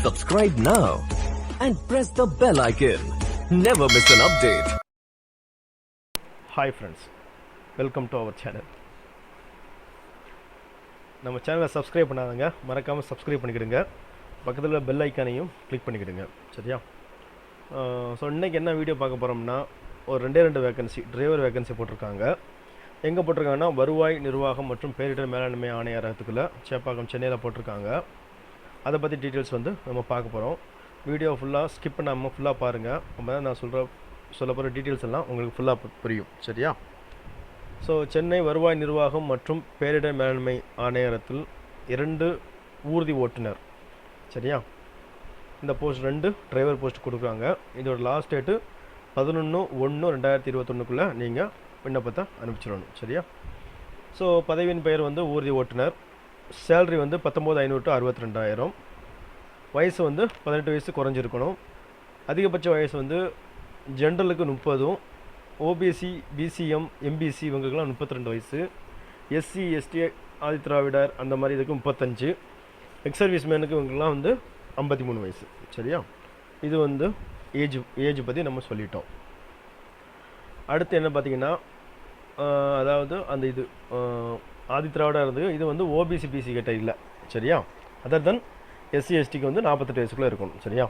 Subscribe now and press the bell icon. Never miss an update. Hi friends, welcome to our channel. நம்ம சேனலை subscribe பண்ணாதங்க, மறக்காமல் subscribe பண்ணிக்கிடுங்க. பக்கத்தில் bell ஐக்கானையும் click பண்ணிக்கிடுங்க. சரியா? So இன்றைக்கி என்ன வீடியோ பார்க்க போகிறோம்னா, ஒரு ரெண்டு வேகன்சி டிரைவர் வேகன்சி போட்டிருக்காங்க. எங்கே போட்டிருக்காங்கன்னா, வருவாய் நிர்வாகம் மற்றும் பேரிடர் மேலாண்மை ஆணையரகத்துக்குள்ளே சேப்பாக்கம் சென்னையில் போட்டிருக்காங்க. அதை பற்றி டீட்டெயில்ஸ் நம்ம பார்க்க போகிறோம். வீடியோ ஃபுல்லாக ஸ்கிப் பண்ணாமல் ஃபுல்லாக பாருங்கள். அப்போ தான் நான் சொல்ல போகிற டீட்டெயில்ஸ் எல்லாம் உங்களுக்கு ஃபுல்லாக புரியும். சரியா? ஸோ சென்னை வருவாய் நிர்வாகம் மற்றும் பேரிடர் மேலாண்மை ஆணையரத்தில் 2 ஊர்தி ஓட்டுநர். சரியா? இந்த போஸ்ட் 2 டிரைவர் போஸ்ட் கொடுக்குறாங்க. இதோட லாஸ்ட் டேட்டு 11/1/2021 நீங்கள் விண்ணப்பத்தை அனுப்பிச்சிடணும். சரியா? ஸோ பதவியின் பெயர் ஊர்தி ஓட்டுநர். Salary 19,500 to 62,000. வயசு 18 வயசு குறைஞ்சிருக்கணும். அதிகபட்ச வயசு ஜென்ரலுக்கு 30, ஓபிசி, பிசிஎம், எம்பிசி இவங்களுக்குலாம் 32 வயசு, எஸ்சி, எஸ்டி, ஆதிதிராவிடர் அந்த மாதிரி இதுக்கு 35, எக்ஸ் சர்வீஸ் மேனுக்கு இவங்களுக்குலாம் 53 வயசு. சரியா? இது ஏஜ் பற்றி நம்ம சொல்லிட்டோம். அடுத்து என்ன பார்த்தீங்கன்னா, அதாவது அந்த இது ஆதிதிராவிடர் இருந்தது, இது ஓபிசி பிசி கிட்ட இல்லை. சரியா? அதர் தென் எஸ்சி எஸ்டிக்கு 48 வயசுக்குள்ளே இருக்கணும். சரியா?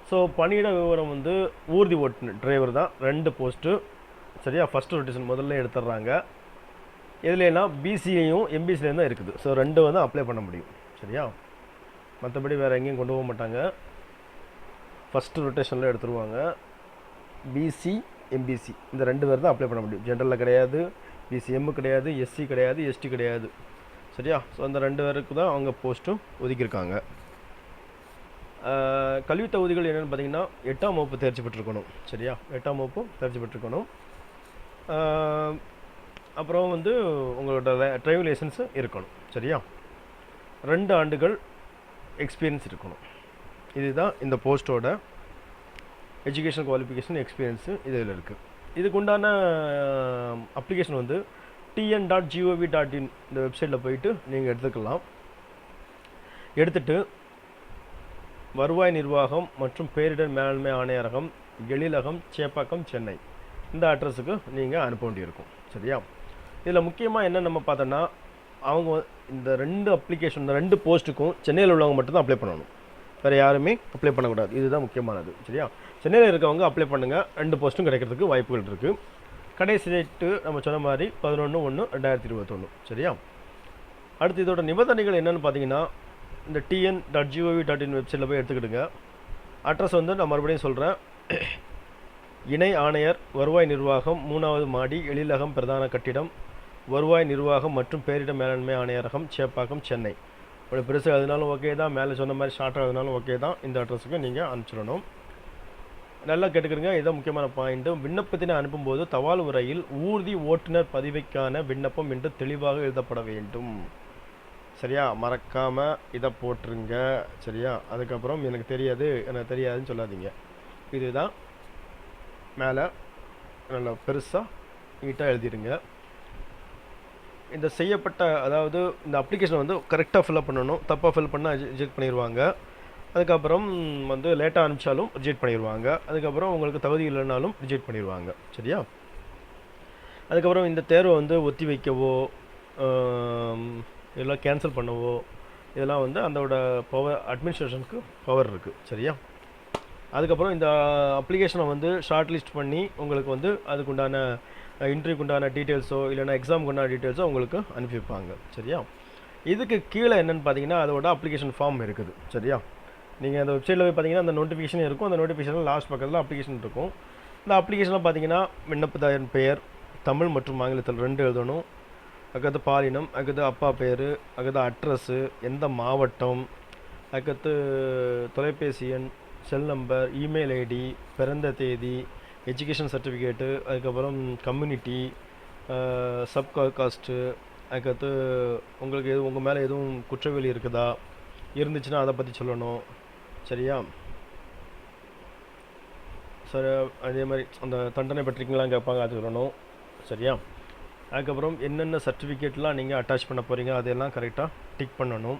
ஸோ பணியிட விவரம் ஊர்தி ஓட்டுநர் டிரைவர் தான் 2 போஸ்ட்டு. சரியா? ஃபஸ்ட்டு ரொட்டேஷன் முதல்ல எடுத்துடுறாங்க. இதுலனா பிசிஐயும் எம்பிசிலையும் தான் இருக்குது. ஸோ 2 அப்ளை பண்ண முடியும். சரியா? மற்றபடி வேறு எங்கேயும் கொண்டு போக மாட்டாங்க. ஃபஸ்ட்டு ரொட்டேஷனில் எடுத்துருவாங்க. பிசி, எம்பிசி இந்த 2 பேர் தான் அப்ளை பண்ண முடியும். ஜென்ரலில் கிடையாது, பிசிஎம்மு கிடையாது, எஸ்சி கிடையாது, எஸ்டி கிடையாது. சரியா? ஸோ அந்த 2 பேருக்கு தான் அவங்க போஸ்ட்டும் ஒதுக்கியிருக்காங்க. கல்வி தகுதிகள் என்னென்னு பார்த்தீங்கன்னா, 8ஆம் வகுப்பு தேர்ச்சி பெற்றிருக்கணும். சரியா? 8ஆம் வகுப்பு தேர்ச்சி பெற்றிருக்கணும். அப்புறம் உங்களோட டிரைவிங் லைசன்ஸு இருக்கணும். சரியா? 2 ஆண்டுகள் எக்ஸ்பீரியன்ஸ் இருக்கணும். இதுதான் இந்த போஸ்ட்டோட எஜுகேஷன் குவாலிஃபிகேஷன் எக்ஸ்பீரியன்ஸு இதில் இருக்குது. இதுக்கு உண்டான அப்ளிகேஷன் tn.gov.in இந்த வெப்சைட்டில் போயிட்டு நீங்கள் எடுத்துக்கலாம். எடுத்துகிட்டு வருவாய் நிர்வாகம் மற்றும் பேரிடர் மேலாண்மை ஆணையரகம், எழிலகம், சேப்பாக்கம், சென்னை இந்த அட்ரஸுக்கு நீங்கள் அனுப்ப வேண்டியிருக்கும். சரியா? இதில் முக்கியமாக என்ன நம்ம பார்த்தோன்னா, அவங்க இந்த 2 அப்ளிகேஷன், இந்த 2 போஸ்ட்டுக்கும் சென்னையில் உள்ளவங்க மட்டும்தான் அப்ளை பண்ணணும். வேறு யாருமே அப்ளை பண்ணக்கூடாது. இதுதான் முக்கியமானது. சரியா? சென்னையில் இருக்கவங்க அப்ளை பண்ணுங்கள். 2 போஸ்ட்டும் கிடைக்கிறதுக்கு வாய்ப்புகள் இருக்குது. கடைசி டேட்டு நம்ம சொன்ன மாதிரி 11/1/2021. சரியா? அடுத்து இதோட நிபந்தனைகள் என்னென்னு பார்த்தீங்கன்னா, இந்த tn.gov.in வெப்சைட்டில் போய் எடுத்துக்கிடுங்க. அட்ரஸ் நான் மறுபடியும் சொல்கிறேன். இணை ஆணையர், வருவாய் நிர்வாகம், 3வது மாடி, எழிலகம், பிரதான கட்டிடம், வருவாய் நிர்வாகம் மற்றும் பேரிடர் மேலாண்மை ஆணையரகம், சேப்பாக்கம், சென்னை. ஒரு பெருசு எழுதினாலும் ஓகே தான், மேலே சொன்ன மாதிரி ஷார்ட்டாக எழுதினாலும் ஓகே தான். இந்த அட்ரஸுக்கு நீங்கள் அனுப்பிச்சிடணும். நல்லா கேட்டுக்கிறங்க. இதுதான் முக்கியமான பாயிண்ட்டு. விண்ணப்பத்தினை அனுப்பும்போது தபால் உரையில் ஊர்தி ஓட்டுநர் பதவிக்கான விண்ணப்பம் என்று தெளிவாக எழுதப்பட வேண்டும். சரியா? மறக்காமல் இதை போட்டுருங்க. சரியா? அதுக்கப்புறம் எனக்கு தெரியாதுன்னு சொல்லாதீங்க. இதுதான் மேலே நல்லா பெருசாக நீட்டாக எழுதிடுங்க. இந்த செய்யப்பட்ட அதாவது இந்த அப்ளிகேஷன் கரெக்டாக ஃபில்அப் பண்ணணும். தப்பாக ஃபில் பண்ணால் ரிஜெக்ட் பண்ணிடுவாங்க. அதுக்கப்புறம் லேட்டாக அனுப்பிச்சாலும் ரிஜெக்ட் பண்ணிடுவாங்க. அதுக்கப்புறம் உங்களுக்கு தகுதி இல்லைனாலும் ரிஜெக்ட் பண்ணிடுவாங்க. சரியா? அதுக்கப்புறம் இந்த தேர்வை ஒத்தி வைக்கவோ இதெல்லாம் கேன்சல் பண்ணவோ இதெல்லாம் அதோட பவர் அட்மினிஸ்ட்ரேஷனுக்கு பவர் இருக்குது. சரியா? அதுக்கப்புறம் இந்த அப்ளிகேஷனை ஷார்ட் லிஸ்ட் பண்ணி உங்களுக்கு அதுக்குண்டான இன்டர்வியூக்கு உண்டான டீட்டெயில்ஸோ இல்லைனா எக்ஸாமுக்கு உண்டான டீட்டெயில்ஸோ உங்களுக்கு அனுப்பி வைப்பாங்க. சரியா? இதுக்கு கீழே என்னென்னு பார்த்தீங்கன்னா, அதோட அப்ளிகேஷன் ஃபார்ம் இருக்குது. சரியா? நீங்கள் அந்த வெப்சைட்டில் போய் பார்த்தீங்கன்னா அந்த நோட்டிஃபிகேஷன் இருக்கும். அந்த நோட்டிஃபிகேஷனில் லாஸ்ட் பக்கத்தில் அப்ளிகேஷன் இருக்கும். இந்த அப்ளிகேஷனில் பார்த்தீங்கன்னா விண்ணப்பதாரன் பெயர் தமிழ் மற்றும் ஆங்கிலத்தில் 2 எழுதணும். அதுக்கடுத்து பாலினம், அதுக்கடுத்து அப்பா பேர், அதுக்கடுத்து அட்ரஸ்ஸு, எந்த மாவட்டம், அதுக்கடுத்து தொலைபேசி எண், செல் நம்பர், இமெயில் ஐடி, பிறந்த தேதி, எஜுகேஷன் சர்டிஃபிகேட்டு, அதுக்கப்புறம் கம்யூனிட்டி, சப் காஸ்ட்டு, அதுக்கடுத்து உங்களுக்கு உங்கள் மேலே எதுவும் குற்றவியல் இருக்குதா, இருந்துச்சுன்னா அதை பற்றி சொல்லணும். சரியா? சரி, அதே மாதிரி அந்த தண்டனை பற்றிங்களாம் கேட்பாங்க, அது சொல்லணும். சரியா? அதுக்கப்புறம் என்னென்ன சர்டிஃபிகேட்லாம் நீங்கள் அட்டாச் பண்ண போகிறீங்க அதெல்லாம் கரெக்டாக டிக் பண்ணணும்.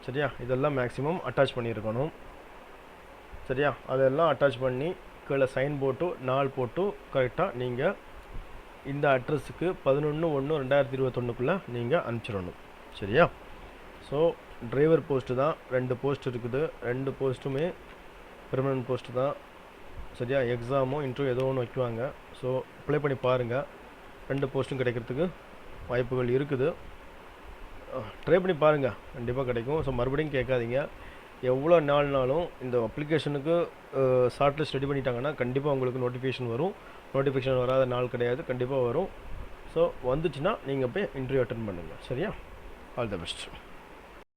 சரியா? இதெல்லாம் மேக்ஸிமம் அட்டாச் பண்ணியிருக்கணும். சரியா? அதெல்லாம் அட்டாச் பண்ணி கீழே சைன் போட்டு நாள் போட்டு கரெக்டாக நீங்கள் இந்த அட்ரஸுக்கு 11/1/2021 நீங்கள் அனுப்பிச்சிடணும். சரியா? ஸோ டிரைவர் போஸ்ட்டு தான் 2 போஸ்ட் இருக்குது. 2 போஸ்ட்டுமே பெர்மனன்ட் போஸ்ட்டு தான். சரியா? எக்ஸாமும் இன்டர்வியூ ஏதோ ஒன்று வைக்குவாங்க. ஸோ அப்ளை பண்ணி பாருங்கள். 2 போஸ்ட்டும் கிடைக்கிறதுக்கு வாய்ப்புகள் இருக்குது. ட்ரை பண்ணி பாருங்கள், கண்டிப்பாக கிடைக்கும். ஸோ மறுபடியும் கேட்காதீங்க. எவ்வளோ நாள்னாலும் இந்த அப்ளிகேஷனுக்கு ஷார்ட் லிஸ்ட் ரெடி பண்ணிட்டாங்கன்னா கண்டிப்பாக உங்களுக்கு நோட்டிஃபிகேஷன் வரும். நோட்டிஃபிகேஷன் வராத நாள் கிடையாது, கண்டிப்பாக வரும். ஸோ வந்துச்சுன்னா நீங்கள் போய் இன்டர்வியூ அட்டென்ட் பண்ணுங்கள். சரியா? All the best.